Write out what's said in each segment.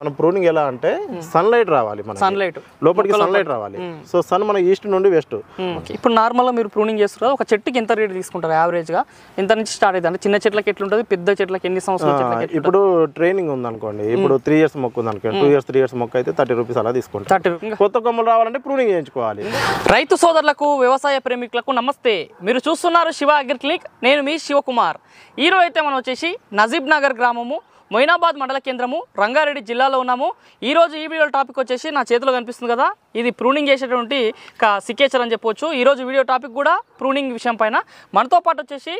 మనం ప్రూనింగ్ ఎలా అంటే సన్లైట్ రావాలి, మన సన్లైట్ లోపలికి సన్లైట్ రావాలి. సో సన్ మన ఈస్ట్ నుండి వెస్ట్. ఇప్పుడు నార్మల్గా మీరు ప్రూనింగ్ చేస్తున్నారు, ఒక చెట్టుకి ఎంత రేట్ తీసుకుంటారు యావరేజ్గా? ఎంత నుంచి స్టార్ట్ అవుతుంది? అంటే చిన్న చెట్లకి ఎట్లుంటుంది, పెద్ద చెట్లకి ఎన్ని సంవత్సరాలు? ఇప్పుడు ట్రైనింగ్ ఉంది అనుకోండి, ఇప్పుడు 3 years మొక్క ఉంది అనుకోండి, 2 years 3 years మొక్క అయితే 30 rupees అలా తీసుకుంటాం. 30. కొత్త కొమ్మలు రావాలంటే ప్రూనింగ్ చేయించుకోవాలి. రైతు సోదరులకు, వ్యవసాయ ప్రేమికులకు నమస్తే. మీరు చూస్తున్నారు శివ అగ్రి క్లినిక్. నేను మీ శివకుమార్. ఈరోజు అయితే మనం వచ్చేసి నజీబ్ నగర్ గ్రామము, మొయినాబాద్ మండల కేంద్రము, రంగారెడ్డి జిల్లాలో ఉన్నాము. ఈరోజు ఈ వీడియో టాపిక్ వచ్చేసి నా చేతిలో కనిపిస్తుంది కదా, ఇది ప్రూనింగ్ చేసేటువంటి సికేచర్ అని చెప్పొచ్చు. ఈరోజు వీడియో టాపిక్ కూడా ప్రూనింగ్ విషయం పైన. మనతో పాటు వచ్చేసి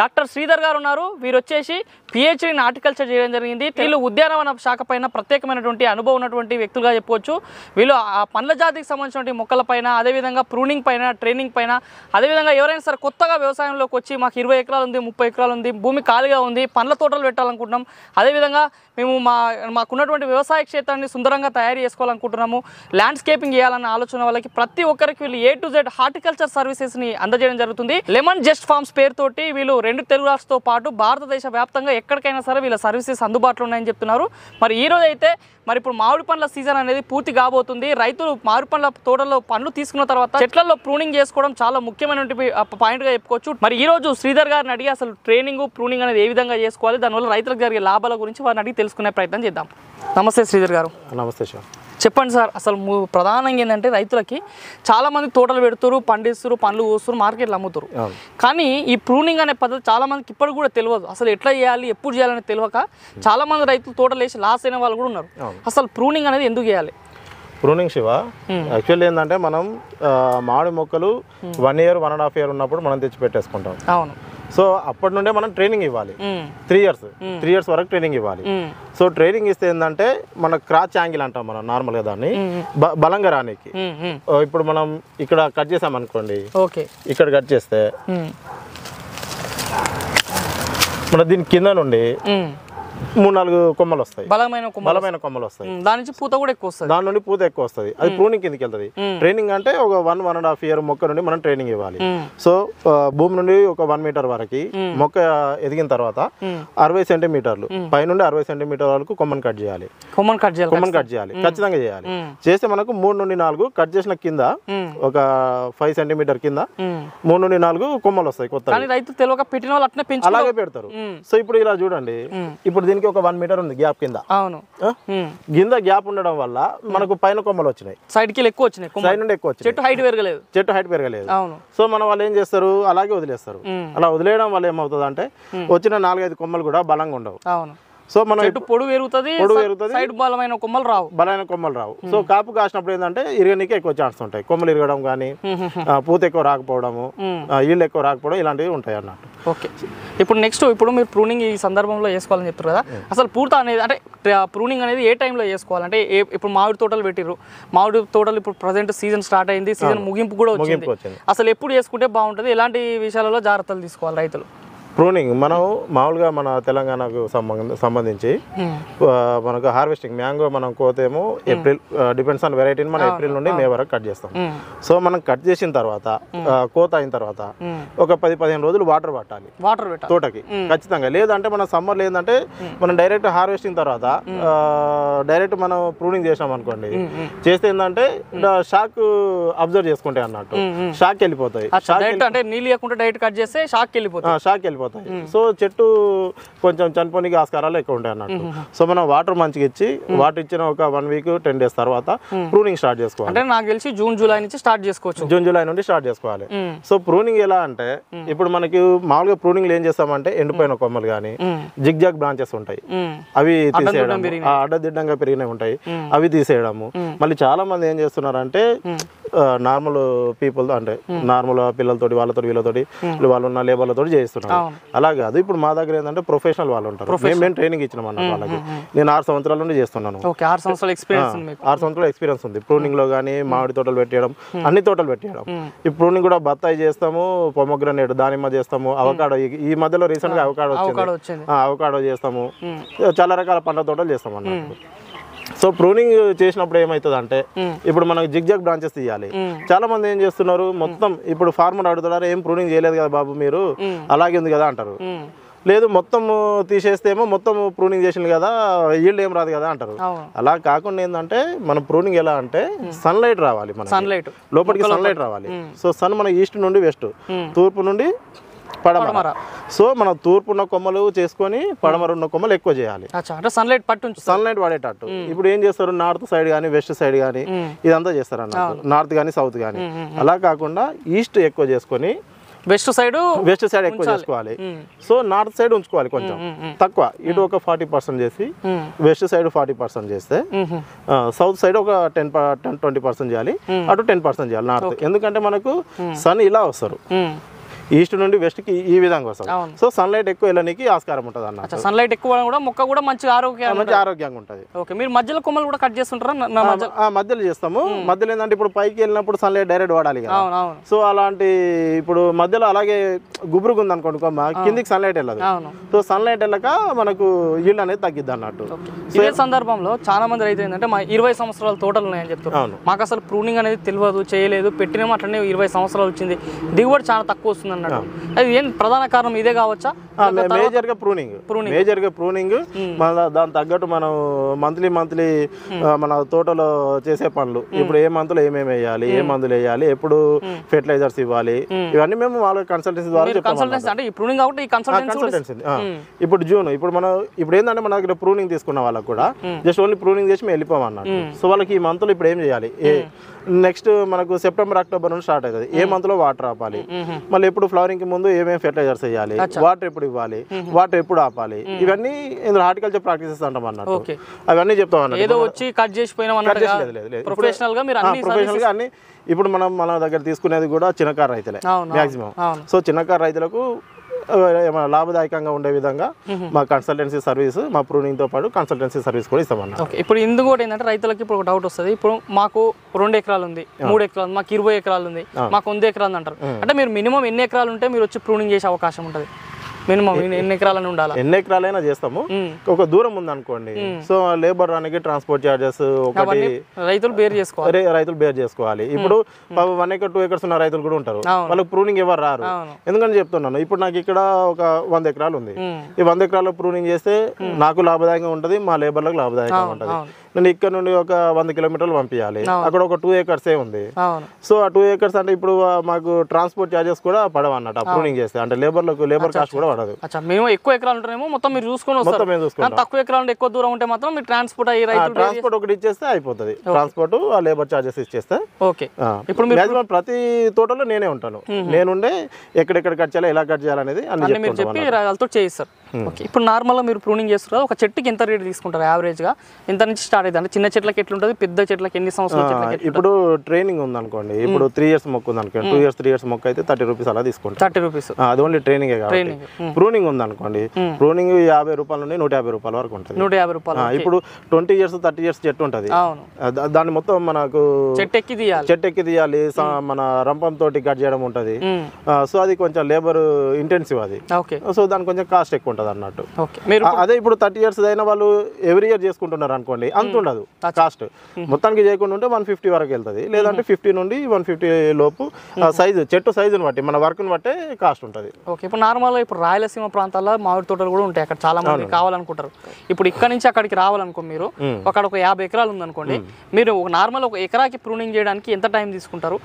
డాక్టర్ శ్రీధర్ గారు ఉన్నారు. వీరు వచ్చేసి PhD ఇన్ హార్టికల్చర్ చేయడం జరిగింది. వీళ్ళు ఉద్యానవన శాఖ పైన ప్రత్యేకమైనటువంటి అనుభవం ఉన్నటువంటి వ్యక్తులుగా చెప్పవచ్చు. వీళ్ళు ఆ పండ్ల జాతికి సంబంధించినటువంటి మొక్కల పైన, అదేవిధంగా ప్రూనింగ్ పైన, ట్రైనింగ్ పైన, అదేవిధంగా ఎవరైనా సరే కొత్తగా వ్యవసాయంలోకి వచ్చి మాకు 20 ఎకరాలు ఉంది, 30 ఎకరాలు ఉంది, భూమి ఖాళీగా ఉంది, పండ్ల తోటలు పెట్టాలనుకుంటున్నాం, అదేవిధంగా మేము మాకున్నటువంటి వ్యవసాయ క్షేత్రాన్ని సుందరంగా తయారు చేసుకోవాలనుకుంటున్నాము, ల్యాండ్స్కేపింగ్ చేయాలన్న ఆలోచన వాళ్ళకి ప్రతి ఒక్కరికి వీళ్ళు A to Z హార్టికల్చర్ సర్వీసెస్ని అందజేయడం జరుగుతుంది. లెమన్ జస్ట్ ఫార్మ్స్ పేరుతోటి వీళ్ళు 2 తెలుగు రాష్ట్రాలతో పాటు భారతదేశ వ్యాప్తంగా ఎక్కడికైనా సరే వీళ్ళ సర్వీసెస్ అందుబాటులో ఉన్నాయని చెప్తున్నారు. మరి ఈ రోజు అయితే ఇప్పుడు మామిడి పండ్ల సీజన్ అనేది పూర్తి కాబోతుంది. రైతులు మామిడి పండ్ల తోటలో పండ్లు తీసుకున్న తర్వాత చెట్లలో ప్రూనింగ్ చేసుకోవడం చాలా ముఖ్యమైనటువంటి పాయింట్గా చెప్పుకోవచ్చు. మరి ఈ రోజు శ్రీధర్ గారిని అడిగి అసలు ట్రైనింగ్, ప్రూనింగ్ అనేది ఏ విధంగా చేసుకోవాలి, దానివల్ల రైతులకు జరిగే లాభాల గురించి వారిని అడిగి తెలుసుకునే ప్రయత్నం చేద్దాం. నమస్తే శ్రీధర్ గారు. నమస్తే సార్. చెప్పండి సార్, అసలు ప్రధానంగా ఏంటంటే రైతులకి చాలామంది తోటలు పెడుతురు, పండిస్తారు, పండ్లు కోస్తారు, మార్కెట్లో అమ్ముతారు. కానీ ఈ ప్రూనింగ్ అనే పద్ధతి చాలామందికి ఇప్పటికి కూడా తెలియదు. అసలు ఎట్లా చేయాలి, ఎప్పుడు చేయాలని తెలియక చాలామంది రైతులు తోటలు వేసి లాస్ అయిన వాళ్ళు కూడా ఉన్నారు. అసలు ప్రూనింగ్ అనేది ఎందుకు చేయాలి? ప్రూనింగ్ శివ, యాక్చువల్లీ ఏంటంటే మనం మామిడి మొక్కలు 1 year 1.5 year ఉన్నప్పుడు మనం తెచ్చి పెట్టేసుకుంటాం. అవును. సో అప్పటి నుండే మనం ట్రైనింగ్ ఇవ్వాలి. 3 years వరకు ట్రైనింగ్ ఇవ్వాలి. సో ట్రైనింగ్ ఇస్తే ఏంటంటే మన క్రాచ్ యాంగిల్ అంటాం మనం నార్మల్గా దాన్ని, బలంగా రానికి. ఇప్పుడు మనం ఇక్కడ కట్ చేసాం అనుకోండి, ఇక్కడ కట్ చేస్తే మన దీని కింద నుండి 3-4 కొమ్మలు వస్తాయి, బలమైన కొమ్మలు వస్తాయి. దాని నుంచి పూత కూడా ఎక్కువ వస్తుంది, దాని నుండి పూత ఎక్కువ వస్తుంది. అది ప్రూనింగ్ కిందకి వెళ్తుంది. ట్రైనింగ్ అంటే ఒక 1.5 year మొక్క నుండి మనం ట్రైనింగ్ ఇవ్వాలి. సో భూమి నుండి ఒక 1 meter వరకు మొక్క ఎదిగిన తర్వాత 60 centimeters పైనుండి 60 centimeters వరకు కొమ్మను కట్ చేయాలి. కొమ్మను కట్ చేయాలి, ఖచ్చితంగా చేయాలి. చేస్తే మనకు 3 నుండి 4 కట్ చేసిన కింద ఒక 5 centimeters కింద 3 నుండి 4 కొమ్మలు వస్తాయి కొత్త. రైతు తెలియక పెట్టిన వాళ్ళు అట్నే పెంచి అలాగే పెడతారు. సో ఇప్పుడు ఇలా చూడండి, ఇప్పుడు దీనికి ఒక 1 meter ఉంది గ్యాప్ కింద. అవును. కింద గ్యాప్ ఉండడం వల్ల మనకు పైన కొమ్మలు వచ్చినాయి, సైడ్ కి ఎక్కువ వచ్చినాయి, సైడ్ నుండి ఎక్కువ వచ్చినాయి. చెట్టు హైట్ పెరగలేదు. అవును. సో మన వాళ్ళు ఏం చేస్తారు, అలాగే వదిలేస్తారు. అలా వదిలేయడం వల్ల ఏమవుతుంది అంటే వచ్చిన 4-5 కొమ్మలు కూడా బలంగా ఉండవు. అవును. సో మనం పొడుగు పెరుగుతుంది, సైడ్ బలమైన కొమ్మలు రావు. సో కాపు కాసినప్పుడు ఏంటంటే ఇరగనీకే ఎక్కువ ఛాన్స్ ఉంటాయి. కొమ్మలు ఇరగడం కానీ, పూత ఎక్కువ రాకపోవడము, ఈళ్ళు ఎక్కువ రాకపోవడం, ఇలాంటివి ఉంటాయి అన్నట్టు. ఓకే. ఇప్పుడు నెక్స్ట్, ఇప్పుడు మీరు ప్రూనింగ్ ఈ సందర్భంలో చేసుకోవాలని చెప్తారు కదా, అసలు పూత అనేది అంటే ప్రూనింగ్ అనేది ఏ టైంలో చేసుకోవాలంటే? ఇప్పుడు మామిడి తోటలు పెట్టిర్రు, మామిడి తోటలు ఇప్పుడు ప్రజెంట్ సీజన్ స్టార్ట్ అయింది, సీజన్ ముగింపు కూడా వచ్చింది. అసలు ఎప్పుడు చేసుకుంటే బాగుంటుంది, ఎలాంటి విషయాలలో జాగ్రత్తలు తీసుకోవాలి రైతులు? ప్రూనింగ్ మనం మామూలుగా మన తెలంగాణకు సంబంధించి మనకు హార్వెస్టింగ్ మ్యాంగో మనం కోతేమో ఏప్రిల్, డిపెండ్స్ ఆన్ వెరైటీని మనం ఏప్రిల్ నుండి మే వరకు కట్ చేస్తాం. సో మనం కట్ చేసిన తర్వాత కోత అయిన తర్వాత ఒక 10-15 రోజులు వాటర్ పట్టాలి తోటకి ఖచ్చితంగా. లేదంటే మన సమ్మర్లో ఏంటంటే మనం డైరెక్ట్ హార్వెస్టింగ్ తర్వాత డైరెక్ట్ మనం ప్రూనింగ్ చేసాం అనుకోండి, చేస్తే ఏంటంటే షాక్ అబ్జర్వ్ చేసుకుంటాయి అన్నట్టు, షాక్ వెళ్ళిపోతాయి. సో చెట్టు కొంచెం చనిపోనికి ఆస్కారాలు ఎక్కువ ఉంటాయి అన్నట్టు. సో మనం వాటర్ మంచిగా ఇచ్చి, వాటర్ ఇచ్చిన ఒక 1 week 10 days తర్వాత ప్రూనింగ్ స్టార్ట్ చేసుకోవాలి. అంటే నాకు తెలిసి జూన్ జూలై నుంచి స్టార్ట్ చేసుకోవచ్చు. జూన్ జూలై నుండి స్టార్ట్ చేసుకోవాలి. సో ప్రూనింగ్ ఎలా అంటే, ఇప్పుడు మనకి మామూలుగా ప్రూనింగ్ ఏం చేస్తామంటే ఎండిపోయిన కొమ్మలు కానీ, జిగ్జాగ్ బ్రాంచెస్ ఉంటాయి, అవి తీసేయడం, అడ్డదిడ్డంగా పెరిగినవి ఉంటాయి, అవి తీసేయడము. మళ్ళీ చాలా మంది ఏం చేస్తున్నారంటే నార్మల్ పీపుల్, అంటే నార్మల్ పిల్లలతోటి, వాళ్ళతో వీళ్ళతోటి, వాళ్ళు ఉన్న లేబర్లతో చేస్తున్నారు. అలా కాదు. ఇప్పుడు మా దగ్గర ఏంటంటే ప్రొఫెషనల్ వాళ్ళు ఉంటారు. మేము ట్రైనింగ్ ఇచ్చినాం అన్నమాట వాళ్ళకి. నేను 6 సంవత్సరాల నుండి చేస్తున్నాను. 6 సంవత్సరాల ఎక్స్పీరియన్స్ ఉంది ప్రూనింగ్ లో కానీ, మామిడి తోటలు పెట్టేయడం, అన్ని తోటలు పెట్టేయడం. ఈ ప్రూనింగ్ కూడా బత్తాయి చేస్తాము, పొమోగ్రనేట్, దానిమ్మ చేస్తాము, అవకాడో, ఈ మధ్యలో రీసెంట్ గా అవకాడో చేస్తాము, చాలా రకాల పండ్ల తోటలు చేస్తాం అన్నమాట. సో ప్రూనింగ్ చేసినప్పుడు ఏమవుతుంది అంటే, ఇప్పుడు మనకు జిగ్జాగ్ బ్రాంచెస్ తీయాలి. చాలా మంది ఏం చేస్తున్నారు, మొత్తం ఇప్పుడు ఫార్మర్ అడుగుతున్నారు, ఏం ప్రూనింగ్ చేయలేదు కదా బాబు మీరు, అలాగే ఉంది కదా అంటారు. లేదు మొత్తం తీసేస్తేమో మొత్తం ప్రూనింగ్ చేసింది కదా ఈల్డ్ ఏం రాదు కదా అంటారు. అలా కాకుండా ఏంటంటే మనం ప్రూనింగ్ ఎలా అంటే సన్లైట్ రావాలి, మన సన్లైట్ లోపలికి సన్లైట్ రావాలి. సో సన్ మన ఈస్ట్ నుండి వెస్ట్, తూర్పు నుండి పడమర. సో మనం తూర్పు ఉన్న కొమ్మలు చేసుకొని పడమర ఉన్న కొమ్మలు ఎక్కువ చేయాలి, సన్లైట్ పడేటట్టు. ఇప్పుడు ఏం చేస్తారు, నార్త్ సైడ్ కానీ వెస్ట్ సైడ్ కానీ ఇదంతా చేస్తారు అన్నట్టు, నార్త్ కానీ సౌత్ కానీ. అలా కాకుండా ఈస్ట్ ఎక్కువ చేసుకొని వెస్ట్ సైడ్ ఎక్కువ చేసుకోవాలి. సో నార్త్ సైడ్ ఉంచుకోవాలి కొంచెం తక్కువ, ఇటు ఒక 40% చేసి వెస్ట్ సైడ్ 40% చేస్తే సౌత్ సైడ్ ఒక 10-20% చేయాలి, అటు 10% చేయాలి నార్త్. ఎందుకంటే మనకు సన్ ఇలా వస్తారు, ఈస్ట్ నుండి వెస్ట్ కి ఈ విధంగా వస్తారు. సో సన్లైట్ ఎక్కువ వెళ్ళడానికి ఆస్కారం ఉంటుంది అన్న. సన్లైట్ ఎక్కువ కూడా మొక్క కూడా మంచిగా ఆరోగ్యంగా ఉంటుంది. ఓకే, మీరు మధ్యలో కొమ్మలు కూడా కట్ చేస్తుంటారా? మధ్యలో చేస్తాము. మధ్యలో ఏంటంటే ఇప్పుడు పైకి వెళ్ళినప్పుడు సన్లైట్ డైరెక్ట్ వాడాలి కదా. సో అలాంటి ఇప్పుడు మధ్యలో అలాగే గుబురుగా ఉంది అనుకోండి కొమ్మ, కిందికి సన్లైట్ వెళ్ళదు. సో సన్లైట్ వెళ్ళక మనకు ఈల్డ్ అనేది తగ్గిద్ది అన్నట్టు. ఇదే సందర్భంలో చాలా మంది రైతు ఏంటంటే మా 20 సంవత్సరాల తోటలు ఉన్నాయని చెప్తారు. మాకు అసలు ప్రూనింగ్ అనేది తెలియదు, చేయలేదు, పెట్టినేమో అట్లనే 20 సంవత్సరాలు వచ్చింది, దిగుబడి చాలా తక్కువ వస్తుంది అన్నాడు. అది ఏం ప్రధాన కారణం ఇదే కావచ్చా? మేజర్ గా ప్రూనింగ్ మళ్ళీ దాని తగ్గట్టు మనం మంత్లీ మన తోటలో చేసే పనులు, ఇప్పుడు ఏ మంత్లో ఏమేమి వేయాలి, ఏ మందులు వేయాలి, ఎప్పుడు ఫెర్టిలైజర్స్ ఇవ్వాలి, ఇవన్నీ మేము వాళ్ళ కన్సల్టెన్సీ ద్వారా కన్సల్టెన్సీ. ఇప్పుడు జూన్ ఇప్పుడు ఏంటంటే మన దగ్గర ప్రూనింగ్ తీసుకున్న వాళ్ళకి కూడా జస్ట్ ఓన్లీ ప్రూనింగ్ చేసి మేము వెళ్ళిపోమన్నట్టు. సో వాళ్ళకి ఈ మంత్లో ఇప్పుడు ఏం చేయాలి, నెక్స్ట్ మనకు సెప్టెంబర్ అక్టోబర్ నుంచి స్టార్ట్ అవుతుంది, ఏ మంత్ లో వాటర్ ఆపాలి, మళ్ళీ ఎప్పుడు ఫ్లవరింగ్ కి ముందు ఏమేమి ఫెర్టిలైజర్స్ వేయాలి, వాటర్ ఎప్పుడు ఇవ్వాలి, వాటర్ ఎప్పుడు ఆపాలి, ఇవన్నీ ఇందులో హార్టికల్చర్ ప్రాక్టీసెస్ అంటాం అన్నట్టు. అవన్నీ చెప్తాం అన్నట్టు. ఏదో వచ్చి కట్ చేసిపోయినా ప్రొఫెషనల్ గా అన్ని ఇప్పుడు మన దగ్గర తీసుకునేది కూడా చిన్నకారు రైతులే మాక్సిమం. సో చిన్నకారు రైతులకు లాభదాయకంగా ఉండే విధంగా మా కన్సల్టెన్సీ సర్వీస్, మా ప్రూనింగ్ తో పాటు కన్సల్టెన్సీ సర్వీస్ కూడా ఇస్తామన్నా. ఇప్పుడు ఇందుకు కూడా ఏంటంటే రైతులకి ఇప్పుడు ఒక డౌట్ వస్తుంది, ఇప్పుడు మాకు 2 ఎకరాలు ఉంది, 3 ఎకరాలు, మాకు 20 ఎకరాలు ఉంది, మాకు 100 ఎకరాలు అంటారు. అంటే మీరు మినిమం ఎన్ని ఎకరాలు ఉంటే మీరు వచ్చి ప్రూనింగ్ చేసే అవకాశం ఉంటుంది? మినిమం ఎన్ని ఎకరాలని ఉండాలి? ఎన్ని ఎకరాలైనా చేస్తాము. ఒక దూరం ఉంది అనుకోండి, సో లేబర్ రానికి ట్రాన్స్పోర్ట్ చార్జెస్ ఒకటి రైతులు బేర్ చేసుకోవాలి. ఇప్పుడు 1 acre 2 acres ఉన్న రైతులు కూడా ఉంటారు, వాళ్ళకి ప్రూనింగ్ ఎవరు రారు. ఎందుకని చెప్తున్నాను, ఇప్పుడు నాకు ఇక్కడ ఒక 100 ఎకరాలు ఉంది, ఈ 100 ఎకరాల్లో ప్రూనింగ్ చేస్తే నాకు లాభదాయకంగా ఉంటుంది, మా లేబర్లకు లాభదాయకంగా ఉంటుంది. నేను ఇక్కడ నుండి ఒక 100 కిలోమీటర్లు పంపించాలి, అక్కడ ఒక 2 acres ఉంది. సో ఆ 2 acres అంటే ఇప్పుడు మాకు ట్రాన్స్పోర్ట్ చార్జెస్ కూడా పడవు అన్నట్టు ప్రూనింగ్ చేస్తే, అంటే లేబర్ కాస్ట్ కూడా పడదు. మేము ఎక్కువ ఎకరాలు ఉంటారేమో మొత్తం మీరు చూసుకొని వస్తారు, తక్కువ ఎకరాలు ఎక్కువ దూరం ఉంటే మాత్రం మీరు ట్రాన్స్పోర్ట్ ఒకటి ఇచ్చేస్తే అయిపోతుంది, ట్రాన్స్పోర్ట్ ఆ లేబర్ చార్జెస్ ఇచ్చేస్తే. ఓకే, ఇప్పుడు మాక్సిమం ప్రతి తోటలో నేనే ఉంటాను, నేనుండే ఎక్కడెక్కడ కట్ చేయాలి, ఎలా కట్ చేయాలనేది అన్ని మీరు చెప్పి వాళ్ళతో చేయిస్తారు. ఓకే, ఇప్పుడు నార్మల్గా మీరు ప్రూనింగ్ చేస్తారు, ఒక చెట్టుకి ఎంత రేట్ తీసుకుంటారు యావరేజ్గా? ఎంత నుంచి స్టార్ట్ అవుతుంది? అంటే చిన్న చెట్లకి ఎట్లుంటుంది, పెద్ద చెట్లకి ఎన్ని సంవత్సరాలు? ఇప్పుడు ట్రైనింగ్ ఉంది అనుకోండి, ఇప్పుడు 3 years మొక్క ఉంది అనుకోండి, 2 years మొక్క అయితే 30 rupees అలా తీసుకుంటారు. 30 rupees అది ఓన్లీ ట్రైనింగ్ కాబట్టి. ప్రూనింగ్ ఉంది అనుకోండి, ప్రూనింగ్ 50 రూపాయల నుండి 150 రూపాయల వరకు ఉంటుంది. 150 రూపాయలు. ఇప్పుడు 20 years 30 years చెట్టు ఉంటుంది, దాన్ని మొత్తం మనకు చెట్టు ఎక్కి తీయాలి, మన రంపం తోటి కట్ చేయడం ఉంటుంది. సో అది కొంచెం లేబర్ ఇంటెన్సివ్ అది, సో దానికి కొంచెం కాస్ట్ ఎక్కువ ఉంటుంది అన్నట్టు. అదే ఇప్పుడు 30 years అయినా వాళ్ళు ఎవ్రీ ఇయర్ చేసుకుంటున్నారు అనుకోండి, అంత ఉండదు కాస్ట్. మొత్తానికి చేయకుండా ఉంటే 150 వరకు వెళ్తుంది, లేదంటే 50 నుండి 150 లోపు సైజు, చెట్టు సైజుని బట్టి మన వర్క్ని బట్టే కాస్ట్ ఉంటుంది. ఓకే, ఇప్పుడు నార్మల్గా ఇప్పుడు రాయలసీమ ప్రాంతాల్లో మామిడి తోటలు కూడా ఉంటాయి, అక్కడ చాలా మంది కావాలనుకుంటారు. ఇప్పుడు ఇక్కడ నుంచి అక్కడికి రావాలనుకో, మీరు అక్కడ ఒక 50 ఎకరాలు ఉందనుకోండి, మీరు నార్మల్ ఒక ఎకరాకి ప్రూనింగ్ చేయడానికి ఎంత టైం తీసుకుంటారు?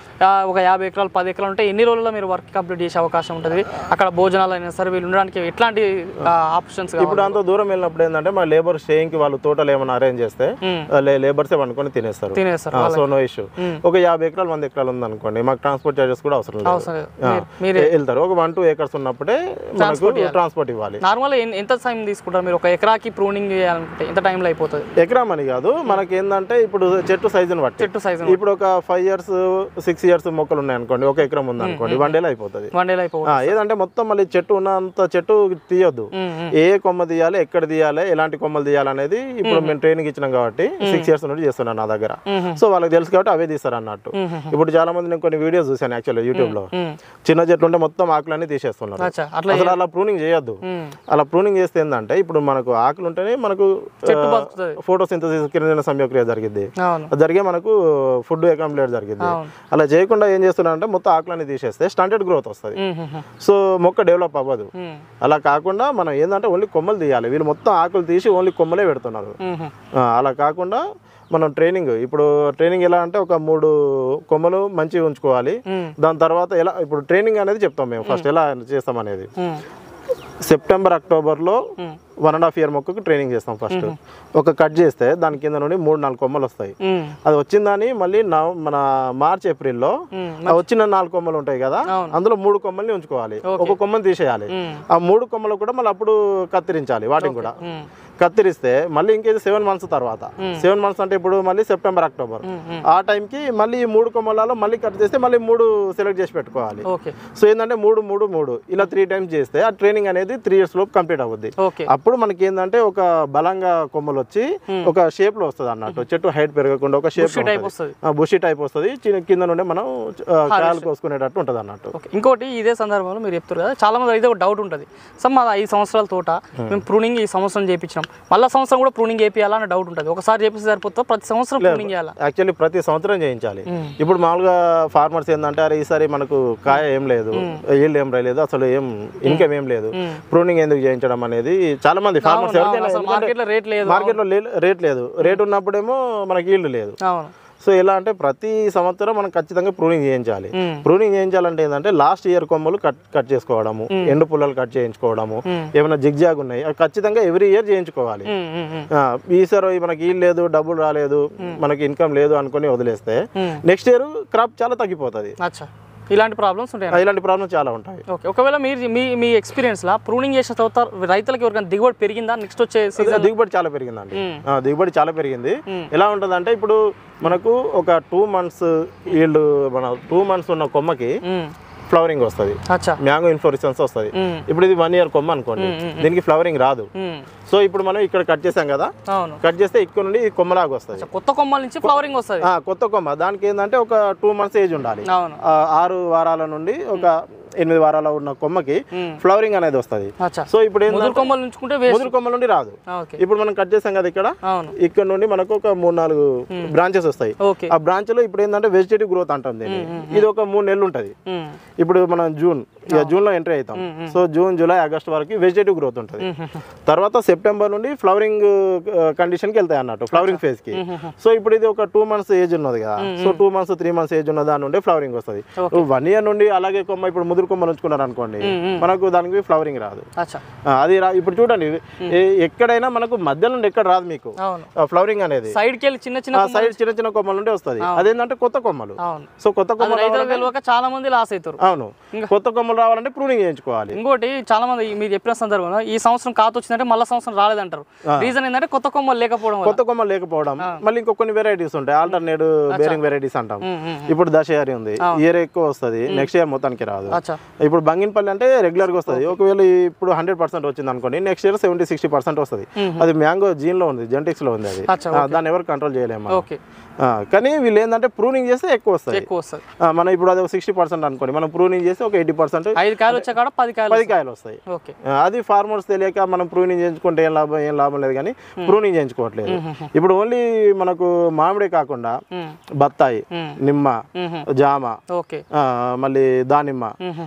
ఒక 50 ఎకరాలు 10 ఎకరాలు ఉంటే ఎన్ని రోజుల్లో మీరు వర్క్ కంప్లీట్ చేసే అవకాశం ఉంటుంది? అక్కడ భోజనాలు అయినా సరే వీళ్ళు ఉండడానికి ఎట్లాంటి ఆప్షన్స్? ఇప్పుడు అంత దూరం వెళ్ళినప్పుడు ఏంటంటే మా లేబర్ స్టేయింగ్ కి వాళ్ళు తోటలు ఏమైనా అరేంజ్ చేస్తే లేబర్స్ వండుకొని తినేస్తారు, సో నో ఇష్యూ. ఒక 50 ఎకరాలు 100 ఎకరాలు ఉంది అనుకోండి, మాకు ట్రాన్స్పోర్ట్ చార్జెస్ కూడా అవసరం లేదు, వెళ్తారు. ఒక 1-2 acres ఉన్నప్పుడే మనకు ట్రాన్స్పోర్ట్ ఇవ్వాలి. నార్మల్ ఎంత టైం తీసుకుంటారు మీరు ఒక ఎకరాకి ప్రూనింగ్ చేయాలనుకుంటే? ఎంత టైంలో అయిపోతుంది? ఎకరం అని కాదు, మనకి ఏంటంటే ఇప్పుడు చెట్టు సైజుని బట్టి, ఇప్పుడు ఒక 5 years 6 years మొక్కలు ఉన్నాయి అనుకోండి, ఒక ఎకరం ఉంది అనుకోండి, 1 day అయిపోతుంది. ఏదంటే మొత్తం మళ్ళీ చెట్టు ఉన్నంత చెట్టు తీయొద్దు, ఏ కొమ్మ తీయాలి, ఎక్కడ తీయాలి, ఎలాంటి కొమ్మలు తీయాలి అనేది ఇప్పుడు మేము ట్రైనింగ్ ఇచ్చినాం కాబట్టి 6 years నుండి చేస్తున్నాను నా దగ్గర. సో వాళ్ళకి తెలుసు కాబట్టి అవే తీస్తారు అన్నట్టు. ఇప్పుడు చాలా మంది నేను కొన్ని వీడియోస్ చూసాను యాక్చువల్లీ యూట్యూబ్ లో, చిన్న చెట్లు ఉంటే మొత్తం ఆకులన్నీ తీసేస్తున్నారు. అసలు అలా ప్రూనింగ్ చేయొద్దు. అలా ప్రూనింగ్ చేస్తే ఏంటంటే ఇప్పుడు మనకు ఆకులు ఉంటేనే మనకు ఫోటోసింథసిస్ కిరణజన సంయోక్రియ జరిగింది, జరిగే మనకు ఫుడ్ అకామిలేట్ జరిగింది. అలా చేయకుండా ఏం చేస్తున్నారంటే మొత్తం ఆకులన్నీ తీసేస్తే స్టంటెడ్ గ్రోత్ వస్తుంది, సో మొక్క డెవలప్ అవ్వదు. అలా కాకుండా మన మనం ఏంటంటే ఓన్లీ కొమ్మలు తీయాలి. వీళ్ళు మొత్తం ఆకులు తీసి ఓన్లీ కొమ్మలే పెడుతున్నారు. అలా కాకుండా మనం ట్రైనింగ్ ఎలా అంటే ఒక 3 కొమ్మలు మంచిగా ఉంచుకోవాలి. దాని తర్వాత ఎలా ఇప్పుడు ట్రైనింగ్ అనేది చెప్తాం మేము ఫస్ట్ ఎలా చేస్తాం అనేది. సెప్టెంబర్ అక్టోబర్లో 1.5 year మొక్కకు ట్రైనింగ్ చేస్తాం. ఫస్ట్ ఒక కట్ చేస్తే దాని కింద నుండి 3-4 కొమ్మలు వస్తాయి. అది వచ్చిందని మళ్ళీ మన మార్చ్ ఏప్రిల్లో వచ్చిన 4 కొమ్మలు ఉంటాయి కదా, అందులో 3 కొమ్మల్ని ఉంచుకోవాలి. ఒక కొమ్మని తీసేయాలి. ఆ 3 కొమ్మలు కూడా మళ్ళీ అప్పుడు కత్తిరించాలి. వాటిని కూడా కత్తిరిస్తే మళ్ళీ ఇంకేది 7 months తర్వాత, 7 months అంటే ఇప్పుడు మళ్ళీ సెప్టెంబర్ అక్టోబర్ ఆ టైంకి మళ్ళీ ఈ 3 కొమ్మలలో మళ్ళీ కట్ చేస్తే మళ్ళీ 3 సెలెక్ట్ చేసి పెట్టుకోవాలి. సో ఏంటంటే 3 ఇలా 3 times చేస్తే ఆ ట్రైనింగ్ అనేది 3 years లోపు కంప్లీట్ అవుద్ది. అప్పుడు మనకి ఏంటంటే ఒక బలంగా కొమ్మలు వచ్చి ఒక షేప్ లో వస్తుంది అన్నట్టు. చెట్టు హైట్ పెరగకుండా ఒక షేప్ బుషి టైప్ వస్తుంది. కింద నుండి మనం కాయలు కోసుకునేటట్టు ఉంటుంది అన్నట్టు. ఇంకోటి ఇదే సందర్భంలో మీరు చెప్తారు కదా, చాలా మంది అయితే ఒక డౌట్ ఉంటుంది, సార్ మా 5 సంవత్సరాల తోట మేము ప్రూనింగ్ ఈ సంవత్సరం చేయించాం, మళ్ళీ సంవత్సరం కూడా ప్రూనింగ్ చేయాలని డౌట్ ఉంటుంది. ఒకసారి చేపిస్తే సరిపోతే ప్రతి సంవత్సరం ప్రూనింగ్ చేయాలి? యాక్చువల్లీ ప్రతి సంవత్సరం చేయించాలి. ఇప్పుడు మామూలుగా ఫార్మర్స్ ఏంటంటే అరే ఈసారి మనకు కాయ ఏం లేదు, ఈల్డ్ ఏం రాలేదు, అసలు ఏం ఇన్కమ్ ఏం లేదు, ప్రూనింగ్ ఎందుకు చేయించడం అనేది చాలా మంది ఫార్మర్స్ మార్కెట్లో రేట్ లేదు. రేట్ ఉన్నప్పుడేమో మనకి ఈల్డ్ లేదు. సో ఎలా అంటే ప్రతి సంవత్సరం మనం ఖచ్చితంగా ప్రూనింగ్ చేయించాలి. ప్రూనింగ్ చేయించాలంటే ఏంటంటే లాస్ట్ ఇయర్ కొమ్మలు కట్ చేసుకోవడము, ఎండు పుల్లలు కట్ చేయించుకోవడము, ఏమైనా జిగ్జాగ్ ఉన్నాయి అవి ఖచ్చితంగా ఎవ్రీ ఇయర్ చేయించుకోవాలి. ఈసారి మనకి ఈల్డ్ లేదు, డబ్బులు రాలేదు, మనకి ఇన్కమ్ లేదు అనుకుని వదిలేస్తే నెక్స్ట్ ఇయర్ క్రాప్ చాలా తగ్గిపోతుంది. ఇలాంటి ప్రాబ్లమ్స్ ఉంటాయి. ఇలాంటి ప్రాబ్లమ్స్ చాలా ఉంటాయి. ఒకవేళ మీరు మీ ఎక్స్పీరియన్స్ లా ప్రూనింగ్ చేసిన తర్వాత రైతులకు ఎవరికైనా దిగుబడి పెరిగిందా? నెక్స్ట్ వచ్చే సీజన్ దిగుబడి చాలా పెరిగిందండి. దిగుబడి చాలా పెరిగింది. ఎలా ఉంటుందంటే ఇప్పుడు మనకు ఒక 2 months ఈల్డ్, మన 2 months ఉన్న కొమ్మకి ఫ్లవరింగ్ వస్తుంది, మ్యాంగో ఇన్ఫ్లోరెసెన్స్ వస్తుంది. ఇప్పుడు ఇది 1 year కొమ్మ అనుకోండి, దీనికి ఫ్లవరింగ్ రాదు. సో ఇప్పుడు మనం ఇక్కడ కట్ చేసాం కదా, కట్ చేస్తే ఇక్కడ నుండి కొమ్మలాగా వస్తుంది. కొత్త కొమ్మల నుంచి ఫ్లవరింగ్ వస్తుంది. కొత్త కొమ్మ దానికి ఏంటంటే ఒక 2 months ఏజ్ ఉండాలి. 6 వారాల నుండి ఒక 8 వారాల ఉన్న కొమ్మకి ఫ్లవరింగ్ అనేది వస్తుంది. సో ఇప్పుడు ముదురు కొమ్మల నుండి రాదు. ఇప్పుడు మనం కట్ చేసాం కదా ఇక్కడ నుండి మనకు ఒక 3-4 బ్రాంచెస్ వస్తాయి. ఆ బ్రాంచ్ లో ఇప్పుడు ఏంటంటే వెజిటేటివ్ గ్రోత్ అంటాం దీన్ని. ఇది ఒక 3 నెలలు ఉంటది. ఇప్పుడు మనం జూన్ లో ఎంట్రీ అవుతాం. సో జూన్, జూలై, ఆగస్ట్ వరకు వెజిటేటివ్ గ్రోత్ ఉంటుంది. తర్వాత సెప్టెంబర్ నుండి ఫ్లవరింగ్ కండిషన్ కి వెళ్తాయి అన్నట్టు, ఫ్లవరింగ్ ఫేజ్ కి. సో ఇప్పుడు ఇది ఒక 2 months ఏజ్ ఉన్నది కదా, సో 2 months 3 months ఏజ్ ఉన్న దాని నుండి ఫ్లవరింగ్ వస్తుంది. 1 year నుండి అలాగే కొమ్మ ఇప్పుడు ముదురు కొమ్మలు ఉంచుకున్నారు అనుకోండి, మనకు దానికి ఫ్లవరింగ్ రాదు. అది ఇప్పుడు చూడండి, ఎక్కడైనా మనకు మధ్య నుండి ఎక్కడ రాదు మీకు ఫ్లవరింగ్ అనేది. సైడ్ చిన్న చిన్న కొమ్మల నుండి వస్తుంది. అదేంటంటే కొత్త కొమ్మలు. సో కొత్త కొమ్మలు చాలా మంది లాస్ అవుతారు. అవును, కొత్త కొమ్మలు రావాలంటే ప్రూనింగ్ చేయించుకోవాలి. ఇంకోటి చాలా మంది మీరు చెప్పిన సందర్భంలో ఈ సంవత్సరం కాత వచ్చిందంటే మళ్ళీ సంవత్సరం రాలేదంటారు. రీజన్ ఏంటంటే కొత్త కొమ్మలు లేకపోవడం. మళ్ళీ ఇంకొన్ని వెరైటీస్ ఉంటాయి, ఆల్టర్నేట్ బేరింగ్ వెరైటీస్ అంటాం. ఇప్పుడు దశయారి ఉంది, ఇయర్ ఎక్కువ వస్తుంది, నెక్స్ట్ ఇయర్ మొత్తానికి రాదు. ఇప్పుడు బంగినపల్లి అంటే రెగ్యులర్ గా వస్తుంది. ఒకవేళ ఇప్పుడు 100% వచ్చింది అనుకోండి, నెక్స్ట్ ఇయర్ 70-60% వస్తుంది. అది మ్యాంగో జీన్ లో ఉంది, జెనెటిక్స్ లో ఉంది. అది దాన్ని ఎవరు కంట్రోల్ చేయలేము. కానీ వీళ్ళు ఏంటంటే ప్రూనింగ్ చేస్తే ఎక్కువ వస్తుంది. మనం ఇప్పుడు అది 60% అనుకోండి, మనం ప్రూనింగ్ చేస్తే ఒక 80%, 5 కాయలు వచ్చా కాడ 10 కాయలు వస్తాయి. అది ఫార్మర్స్ తెలియక మనం ప్రూనింగ్ చేయించుకుంటే ఏం లాభం లేదు, కానీ ప్రూనింగ్ చేయించుకోవట్లేదు. ఇప్పుడు ఓన్లీ మనకు మామిడి కాకుండా బత్తాయి, నిమ్మ, జామ, మళ్ళీ దానిమ్మ,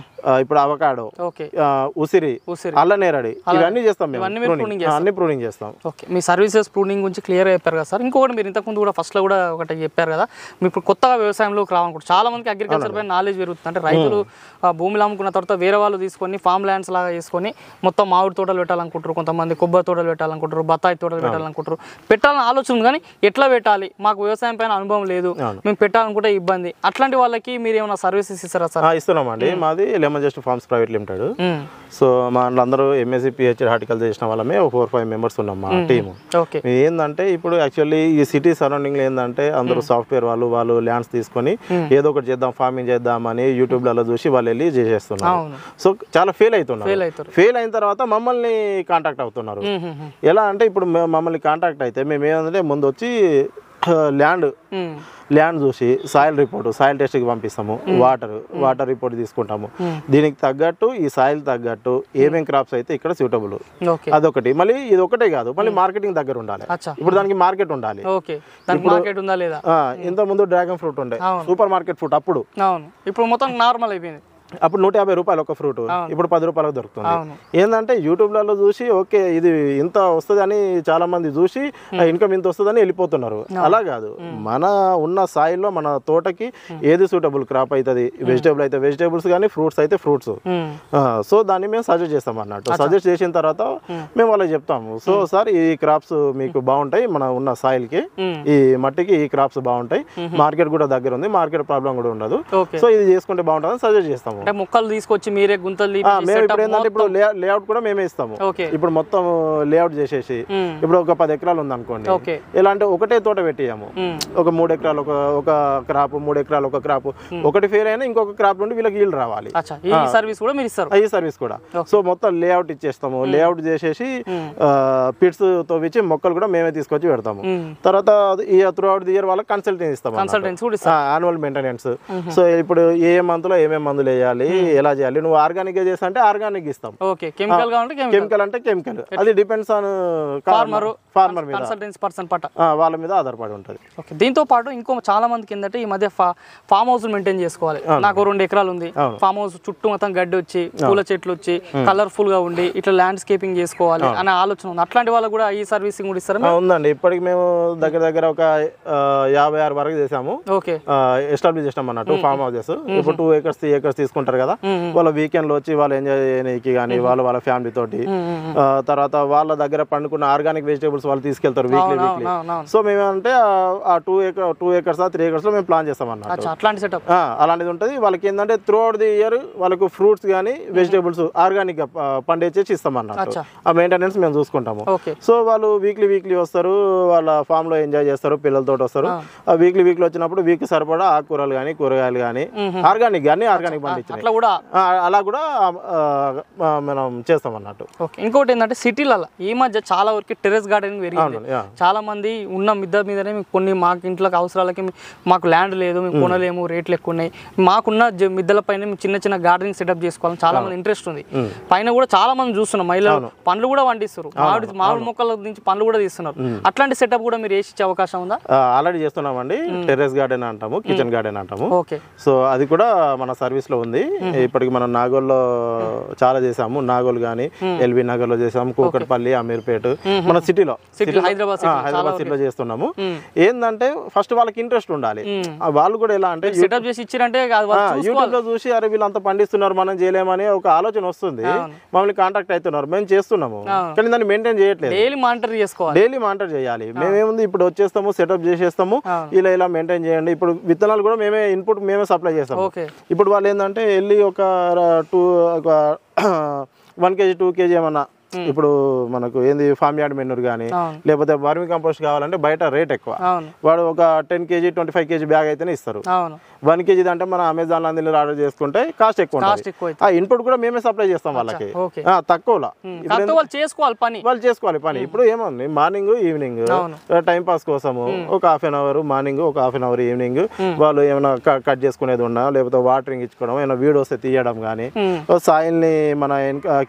ఇప్పుడు అవకాడో, ఉసిరి, అల్లనేరడి, ఇవన్నీ చేస్తాం మేము. అన్ని ప్రూనింగ్ చేస్తాం. మీ సర్వీసెస్ ప్రూనింగ్ గురించి క్లియర్ గా చెప్పారు కదా సార్. ఇంకొకటి మీరు ఇంతకుముందు కూడా ఫస్ట్ లో కూడా ఒకటి చెప్పారు కదా, మీరు ఇప్పుడు కొత్తగా వ్యవసాయంలోకి రావాలనుకుంటారు. చాలా మందికి అగ్రికల్చర్ పైన నాలెడ్జ్ పెరుగుతుంది. అంటే రైతులు భూమిలో అమ్ముకున్న తర్వాత వేరే వాళ్ళు తీసుకొని ఫామ్ ల్యాండ్స్ లాగా చేసుకొని మొత్తం మామిడి తోటలు పెట్టాలనుకుంటారు, కొంతమంది కొబ్బరి తోటలు పెట్టాలనుకుంటారు, బత్తాయి తోటలు పెట్టాలనుకుంటారు. పెట్టాలని ఆలోచన ఉంది, కానీ ఎట్లా పెట్టాలి, మాకు వ్యవసాయం పైన అనుభవం లేదు, మేము పెట్టాలనుకుంటే ఇబ్బంది. అట్లాంటి వాళ్ళకి మీరు ఏమైనా సర్వీసెస్ ఇస్తారా సార్? ఇస్తున్నామండి. మాది lemon just forms private limited. So మా అందరూ ఎంఎస్సీ పిహెచ్డి హార్టికల్చర్ చేసిన వాళ్ళమే 4-5 members ఉన్నాం మా టీము. ఏంటంటే ఇప్పుడు యాక్చువల్లీ ఈ సిటీ సరౌండింగ్ లో ఏంటంటే అందరూ సాఫ్ట్వేర్ వాళ్ళు ల్యాండ్స్ తీసుకొని ఏదో ఒకటి చేద్దాం, ఫార్మింగ్ చేద్దామని యూట్యూబ్లలో చూసి వాళ్ళు వెళ్ళి చేసేస్తున్నారు. సో చాలా ఫెయిల్ అవుతున్నారు. ఫెయిల్ అయిన తర్వాత మమ్మల్ని కాంటాక్ట్ అవుతున్నారు. ఎలా అంటే ఇప్పుడు మమ్మల్ని కాంటాక్ట్ అయితే మేము ఏంటంటే ముందు వచ్చి ల్యాండ్ చూసి సాయిల్ టెస్ట్కి పంపిస్తాము, వాటర్ రిపోర్ట్ తీసుకుంటాము. దీనికి తగ్గట్టు ఈ సాయిల్ తగ్గట్టు ఏమేం క్రాప్స్ అయితే ఇక్కడ సూటబుల్, అదొకటి. మళ్ళీ ఇది ఒకటే కాదు, మళ్ళీ మార్కెటింగ్ దగ్గర ఉండాలి. ఇప్పుడు దానికి మార్కెట్ ఉండాలి. ఇంత ముందు డ్రాగన్ ఫ్రూట్ ఉండే, సూపర్ మార్కెట్ ఫ్రూట్. అప్పుడు ఇప్పుడు మొత్తం నార్మల్ అయిపోయింది. అప్పుడు 150 రూపాయలు ఒక ఫ్రూట్, ఇప్పుడు 10 రూపాయలకు దొరుకుతుంది. ఏంటంటే యూట్యూబ్లలో చూసి ఓకే ఇది ఇంత వస్తుంది అని చాలా మంది చూసి ఇన్కమ్ ఇంత వస్తుందని వెళ్ళిపోతున్నారు. అలా కాదు, మన ఉన్న సాయిల్లో మన తోటకి ఏది సూటబుల్ క్రాప్ అవుతుంది, వెజిటేబుల్ అయితే వెజిటేబుల్స్ కానీ ఫ్రూట్స్ అయితే ఫ్రూట్స్. సో దాన్ని మేము సజెస్ట్ చేస్తాం అన్నట్టు. సజెస్ట్ చేసిన తర్వాత మేము వాళ్ళకి చెప్తాము, సో సార్ ఈ క్రాప్స్ మీకు బాగుంటాయి, మన ఉన్న సాయిల్కి ఈ మట్టికి ఈ క్రాప్స్ బాగుంటాయి, మార్కెట్ కూడా దగ్గర ఉంది, మార్కెట్ ప్రాబ్లం కూడా ఉండదు, సో ఇది చేసుకుంటే బాగుంటుంది సజెస్ట్ చేస్తాము. మొక్కలు తీసుకొచ్చి మీరే గుంతలు మేము ఇప్పుడు ఏంటంటే ఇప్పుడు లేఅవుట్ కూడా మేమే ఇస్తాము. ఇప్పుడు మొత్తం లేఅవుట్ చేసేసి ఇప్పుడు ఒక 10 ఎకరాలు ఉంది అనుకోండి, ఎలా అంటే ఒకటే తోట పెట్టియాము, ఒక 3 ఎకరాలు ఒక క్రాప్, 3 ఎకరాలు ఒక క్రాప్, ఒకటి ఫెయిల్ అయినా ఇంకొక క్రాప్ నుండి వీళ్ళకి ఈల్డ్ రావాలి. ఈ సర్వీస్ కూడా మీరు ఇస్తారు? ఈ సర్వీస్ కూడా. సో మొత్తం లేఅవుట్ ఇచ్చేస్తాము, లేఅవుట్ చేసేసి పిట్స్ తోవిచ్చి మొక్కలు కూడా మేమే తీసుకొచ్చి పెడతాము. తర్వాత ఈ త్రూ అవుట్ ది ఇయర్ వాళ్ళకి కన్సల్టెన్సీ ఇస్తాము, యాన్యువల్ మెయింటెనెన్స్. సో ఇప్పుడు ఏ మంత్ లో ఏమేమి మందులు వేయాలి, ఎలా చేయాలి, నువ్వు ఆర్గానిక్ గా చేస్తా అంటే ఆర్గానిక్ ఇస్తాం, కెమికల్ అంటే కెమికల్, అది డిపెండ్స్ ఆన్ ఫార్మర్ మీద, కన్సల్టెన్సీ పర్సన్ పట్ట వాళ్ళ మీద ఆధారపడి ఉంటుంది. దీంతో పాటు ఇంకో చాలా మందికి ఏంటంటే ఈ మధ్య ఫామ్ హౌస్ మెయింటైన్ చేసుకోవాలి, నాకు 2 ఎకరాలు ఉంది, ఫామ్ హౌస్ చుట్టూ మొత్తం గడ్డి వచ్చి పూల చెట్లు వచ్చి కలర్ఫుల్ గా ఉండి ఇట్లా ల్యాండ్స్కేపింగ్ చేసుకోవాలి అనే ఆలోచన ఉంది. అట్లాంటి వాళ్ళకి కూడా ఈ సర్వీసింగ్ కూడా ఇస్తారా? ఉందండి, ఇప్పటికి మేము దగ్గర ఒక 56 వరకు చేసాము, ఎస్టాబ్లిష్ చేసాం అన్నట్టు ఫామ్ హౌసెస్. ఇప్పుడు 2 acres 3 acres తీసుకుంటారు కదా, వాళ్ళ వీకెండ్ లో వచ్చి వాళ్ళు ఎంజాయ్ చేయడానికి కానీ వాళ్ళ ఫ్యామిలీ తోటి, తర్వాత వాళ్ళ దగ్గర పండుకున్న ఆర్గానిక్ వెజిటేబుల్స్ వాళ్ళు తీసుకెళ్తారు వీక్లీ. సో మేమంటే ఆ 2 acres 3 acres లో మేము ప్లాన్ చేస్తాం అన్నట్టు. అట్లాంటి సెటప్ అలాంటిది ఉంటుంది. వాళ్ళకి ఏంటంటే త్రూ అవుట్ ది ఇయర్ వాళ్ళకు ఫ్రూట్స్ కానీ వెజిటేబుల్స్ ఆర్గానిక్ గా పండించేసి ఇస్తాం అన్నట్టు. ఆ మెయింటెనెన్స్ మేము చూసుకుంటాము. సో వాళ్ళు వీక్లీ వస్తారు, వాళ్ళ ఫామ్ లో ఎంజాయ్ చేస్తారు, పిల్లలతో వస్తారు. ఆ వీక్లీ వచ్చినప్పుడు వీక్ సరిపడా ఆకుకూరలు కానీ కూరగాయలు కానీ ఆర్గానిక్ పండించారు, అలా కూడా మనం చేస్తాం అన్నట్టు. ఇంకోటి ఏంటంటే సిటీలలో ఈ మధ్య చాలా వరకు టెర్రస్ గార్డెనింగ్ పెరిగింది. చాలా మంది ఉన్న మిద్దె మీదనే కొన్ని మాకు ఇంట్లోకి అవసరాలకి మాకు ల్యాండ్ లేదు, మేము కొనలేము, రేట్లు ఎక్కువ ఉన్నాయి, మాకున్న మిద్దెల పైన చిన్న గార్డెనింగ్ సెటప్ చేసుకోవాలని చాలా మంది ఇంట్రెస్ట్ ఉంది. పైన కూడా చాలా మంది చూస్తున్నాం, మహిళలు పండ్లు కూడా పండిస్తారు, మామిడి మొక్కల నుంచి పండ్లు కూడా తీస్తున్నారు. అట్లాంటి సెటప్ కూడా మీరు వేసి ఇచ్చే అవకాశం ఉందా? ఆల్రెడీ చేస్తున్నామండి, టెర్రస్ గార్డెన్ అంటాము, కిచెన్ గార్డెన్ అంటాము. సో అది కూడా మన సర్వీస్ లో ఉంది. ఇప్పటికి మనం నాగోల్లో చాలా చేసాము, నాగోల్ గానీ ఎల్బీ నగర్ లో చేసాము, కూకట్పల్లి, అమీర్పేట, మన సిటీలో హైదరాబాద్ సిటీలో చేస్తున్నాము. ఏంటంటే ఫస్ట్ వాళ్ళకి ఇంట్రెస్ట్ ఉండాలి. వాళ్ళు కూడా ఎలా అంటే యూట్యూబ్ లో చూసి అరే వీళ్ళు అంత పండిస్తున్నారు మనం చేయలేమని ఒక ఆలోచన వస్తుంది, మమ్మల్ని కాంటాక్ట్ అవుతున్నారు, మేము చేస్తున్నాము, కానీ దాన్ని మెయింటైన్ చేయట్లేదు. డైలీ మానిటర్ చేయాలి. మేమేముంది ఇప్పుడు వచ్చేస్తాము, సెటప్ చేసేస్తాము, ఇలా మెయింటైన్ చేయండి. ఇప్పుడు విత్తనాలు కూడా మేమే ఇన్పుట్ మేమే సప్లై చేస్తాము. ఇప్పుడు వాళ్ళు ఏంటంటే వెళ్ళి ఒక 1 kg 2 kg ఏమన్నా, ఇప్పుడు మనకు ఏంది ఫామ్ యార్డ్ మెన్యూర్ కానీ లేకపోతే వర్మి కంపోస్ట్ కావాలంటే బయట రేట్ ఎక్కువ, వాడు ఒక 10 kg 25 kg బ్యాగ్ అయితేనే ఇస్తారు. 1 kg అంటే మన అమెజాన్ అందులో ఆర్డర్ చేసుకుంటే కాస్ట్ ఎక్కువ. ఆ ఇన్పుట్ కూడా మేమే సప్లై చేస్తాం వాళ్ళకి తక్కువలో. వాళ్ళు చేసుకోవాలి పని. ఇప్పుడు ఏముంది, మార్నింగ్ ఈవినింగ్ టైం పాస్ కోసము ఒక 1/2 an hour మార్నింగ్, ఒక 1/2 an hour ఈవినింగ్ వాళ్ళు ఏమైనా కట్ చేసుకునేది ఉన్నా లేకపోతే వాటరింగ్ ఇచ్చుకోవడం, ఏమైనా వీడియోస్ తీయడం కానీ, సాయిల్ ని మన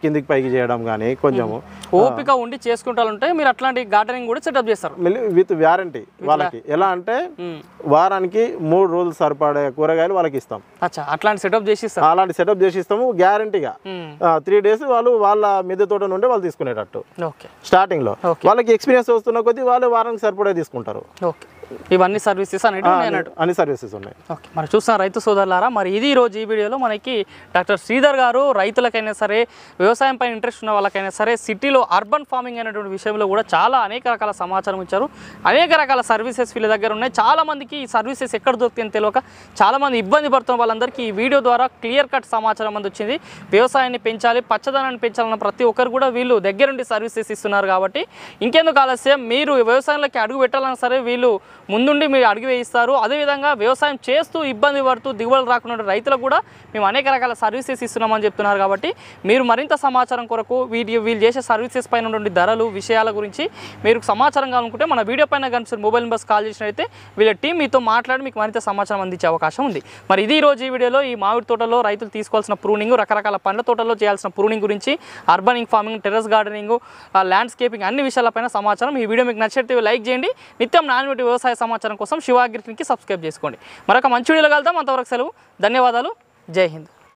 కిందికి పైకి చేయడం కానీ, ఓపిక ఉండి చేసుకుంటారంటే మీరు అట్లాంటి గార్డెనింగ్ కూడా సెటప్ చేస్తారు విత్ వ్యారంటీ. వాళ్ళకి ఎలా అంటే వారానికి 3 రోజులు సరిపడే కూరగాయలు వాళ్ళకి ఇస్తాం. అలాంటి సెటప్ చేసి ఇస్తాము గ్యారంటీగా. 3 days వాళ్ళు వాళ్ళ మిద్దె తోట నుండి వాళ్ళు తీసుకునేటట్టు. స్టార్టింగ్ లో వాళ్ళకి ఎక్స్పీరియన్స్ వస్తున్న కొద్దీ వాళ్ళు వారానికి సరిపడే తీసుకుంటారు. ఇవన్నీ సర్వీసెస్ అన్ని సర్వీసెస్ ఉన్నాయి. మరి చూస్తున్న రైతు సోదరులారా, మరి ఇది రోజు ఈ వీడియోలో మనకి డాక్టర్ శ్రీధర్ గారు రైతులకైనా సరే, వ్యవసాయం పైన ఇంట్రెస్ట్ ఉన్న వాళ్ళకైనా సరే, సిటీలో అర్బన్ ఫార్మింగ్ అనేటువంటి విషయంలో కూడా చాలా అనేక రకాల సమాచారం ఇచ్చారు. అనేక రకాల సర్వీసెస్ వీళ్ళ దగ్గర ఉన్నాయి. చాలా మందికి ఈ సర్వీసెస్ ఎక్కడ దొరుకుతాయని తెలియక చాలా మంది ఇబ్బంది పడుతున్న వాళ్ళందరికీ ఈ వీడియో ద్వారా క్లియర్ కట్ సమాచారం అంది వచ్చింది. వ్యవసాయాన్ని పెంచాలి, పచ్చదనాన్ని పెంచాలన్న ప్రతి ఒక్కరు కూడా వీళ్ళు దగ్గరుండి సర్వీసెస్ ఇస్తున్నారు. కాబట్టి ఇంకెందుకు ఆలస్యం, మీరు వ్యవసాయంలోకి అడుగు పెట్టాలన్నా సరే వీళ్ళు ముందుండి మీరు అడుగు వేయిస్తారు. అదేవిధంగా వ్యవసాయం చేస్తూ ఇబ్బంది పడుతూ దిగుబడులు రాకుండా రైతులకు కూడా మేము అనేక రకాల సర్వీసెస్ ఇస్తున్నామని చెప్తున్నారు. కాబట్టి మీరు మరింత సమాచారం కొరకు వీళ్ళు చేసే సర్వీసెస్ పైన ఉన్నటువంటి ధరలు, విషయాల గురించి మీరు సమాచారం కావాలనుకుంటే మన వీడియో పైన కనిపిస్తున్న మొబైల్ నెంబర్స్ కాల్ చేసినట్లయితే వీళ్ళ టీం మీతో మాట్లాడి మీకు మరింత సమాచారం అందించే అవకాశం ఉంది. మరి ఇది రోజు ఈ వీడియోలో ఈ మామిడి తోటలో రైతులు తీసుకోవాల్సిన ప్రూనింగ్, రకరకాల పండ్ల తోటల్లో చేయాల్సిన ప్రూనింగ్ గురించి, అర్బనింగ్ ఫార్మింగ్, టెర్రస్ గార్డెనింగ్, ల్యాండ్స్కేపింగ్ అన్ని విషయాలపైన సమాచారం. ఈ వీడియో మీకు నచ్చితే లైక్ చేయండి. నిత్యం నాణ్యమైన వ్యవసాయ సమాచారం కోసం శివ అగ్రిటెక్కి సబ్స్క్రైబ్ చేసుకోండి. మరొక మంచి వీడియోలో కలుద్దాం. అంతవరకు సెలవు. ధన్యవాదాలు. జై హింద్.